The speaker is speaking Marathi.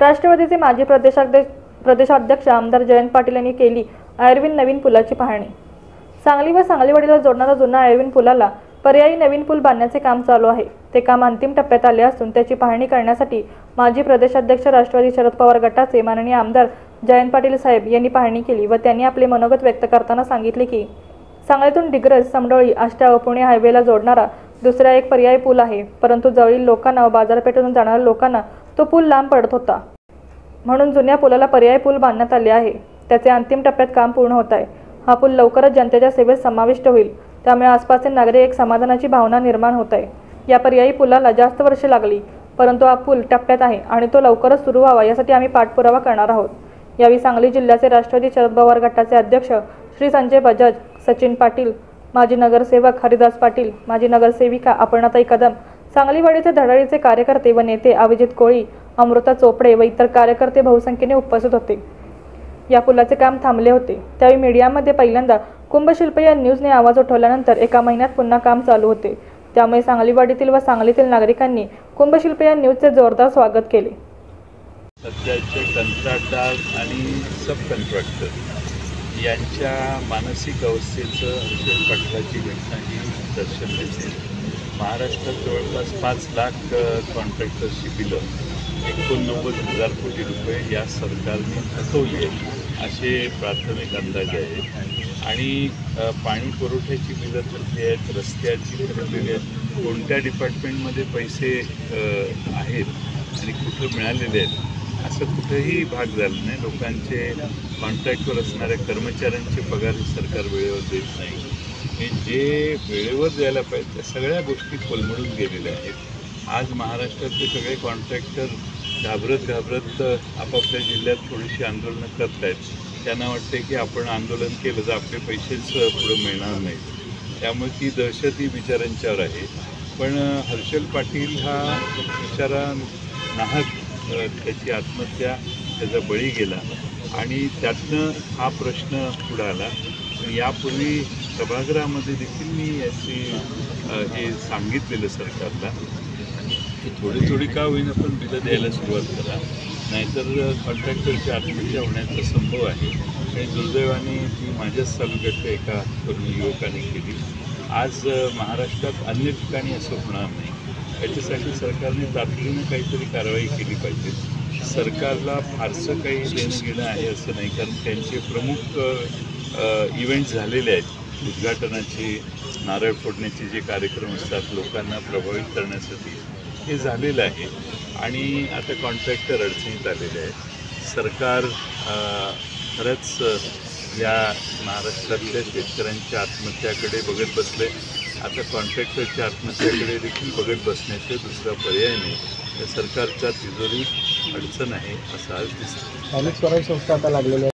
राष्ट्रवादीचे माजी प्रदेशाध्यक्ष आमदार जयंत पाटील यांनी केली आयर्विन नवीन पुलाची पाहणी। सांगली व सांगलीवाडीला जोडणारा जुना आयर्विन पुलाला पर्यायी नवीन पूल बांधण्याचे काम चालू आहे। ते काम अंतिम टप्प्यात आले असून त्याची पाहणी करण्यासाठी माजी प्रदेशाध्यक्ष राष्ट्रवादी शरद पवार गटाचे माननीय आमदार जयंत पाटील साहेब यांनी पाहणी केली व त्यांनी आपले मनोगत व्यक्त करताना सांगितले की सांगलीतून डिग्रज, समडोळी, आष्टा व पुणे हायवेला जोडणारा दुसरा एक पर्यायी पूल आहे, परंतु जवळील लोकांना व बाजारपेठेतून जाणाऱ्या लोकांना तो पूल लांब पडत होता, म्हणून जुन्या पुलाला पर्यायी पूल बांधण्यात आले आहे। त्याचे अंतिम टप्प्यात काम पूर्ण होत आहे। हा पूल लवकरच जनतेच्या सेवेत समाविष्ट होईल, त्यामुळे आसपासचे नागरिक एक समाधानाची भावना निर्माण होत आहे। या पर्यायी पुलाला जास्त वर्षे लागली, परंतु हा पूल टप्प्यात आहे आणि तो लवकरच सुरू व्हावा यासाठी आम्ही पाठपुरावा करणार आहोत। यावेळी सांगली जिल्ह्याचे राष्ट्रवादी शरद पवार गटाचे अध्यक्ष श्री संजय बजाज, सचिन पाटील, माजी नगरसेवक हरिदास पाटील, माजी नगरसेविका अपर्णाताई कदम, सांगलीवाडीचे धडाडीचे कार्यकर्ते व नेते अभिजित कोळी, अमृता चोपडे व इतर कार्यकर्ते बहुसंख्येने उपस्थित होते। या पुलाचे काम थांबले होते, त्यावेळी मीडियामध्ये पहिल्यांदा कुंभशिल्प या न्यूजने आवाज उठवल्यानंतर एका महिन्यात पुन्हा काम चालू होते। त्यामुळे सांगलीवाडीतील व सांगलीतील नागरिकांनी कुंभशिल्प या न्यूजचे जोरदार स्वागत केले। सध्याचे कंत्राटदार आणि सब कॉन्ट्रॅक्टर यांच्या मानसिक अवस्थेचं हर्षल पाटलाची घटना ही दर्शन देते। महाराष्ट्रात जवळपास 5 लाख कॉन्ट्रॅक्टर्सची बिलं 89,000 कोटी रुपये या सरकारने थकवली असे प्राथमिक अंदाज आहेत। आणि पाणी पुरवठ्याची बिलं थकली आहेत, रस्त्याची थकलेली आहेत, कोणत्या डिपार्टमेंटमध्ये पैसे आहेत आणि कुठं मिळालेले आहेत असं कुठेही भाग झालं नाही। लोकांचे कॉन्ट्रॅक्टवर असणाऱ्या कर्मचाऱ्यांचे पगार सरकार वेळेवर देत नाही। हे जे वेळेवर द्यायला पाहिजे त्या सगळ्या गोष्टी कोलमडून गेलेल्या आहेत। आज महाराष्ट्रातले सगळे कॉन्ट्रॅक्टर घाबरत आपापल्या जिल्ह्यात थोडीशी आंदोलनं करत आहेत। त्यांना वाटते की आपण आंदोलन केलं तर आपले पैसेच पुढं मिळणार नाहीत, त्यामुळे ती दहशत ही बिचाऱ्यांच्यावर आहे। पण हर्षल पाटील हा बिचारा नाहक त्याची आत्महत्या, त्याचा बळी गेला आणि त्यातनं हा प्रश्न पुढे आला। पण यापूर्वी सभागृहामध्ये देखील मी याची हे सांगितलेलं सरकारला की थोडी का होईना पण बिलं द्यायला सुरुवात करा, नाहीतर कॉन्ट्रॅक्टरची आत्महत्या होण्याचा संभव आहे। आणि दुर्दैवाने ती माझ्याच तालुक्यातल्या एका तरुण युवकाने केली। आज महाराष्ट्रात अन्य ठिकाणी असं होणार नाही, याच्यासाठी सरकारने तातडीनं काहीतरी कारवाई केली पाहिजे। सरकारला फारसं काही देणं घेणं आहे असं नाही, कारण त्यांचे प्रमुख इव्हेंट्स झालेले आहेत। उद्घाटनाचे, नारळ फोडण्याचे जे कार्यक्रम असतात लोकांना प्रभावित करण्यासाठी हे झालेलं आहे आणि आता कॉन्ट्रॅक्टर अडचणीत आलेले आहेत। सरकार खरंच या महाराष्ट्रातल्या शेतकऱ्यांच्या आत्महत्याकडे बघत बसले, आता कॉन्ट्रॅक्टरच्या आत्महत्याकडे देखील बघत बसण्याचे दुसरा पर्याय नाही। तर सरकारच्या तिजोरीत अडचण आहे असं आज दिसतं। स्थानिक स्वराज्य संस्था आता लागलेल्या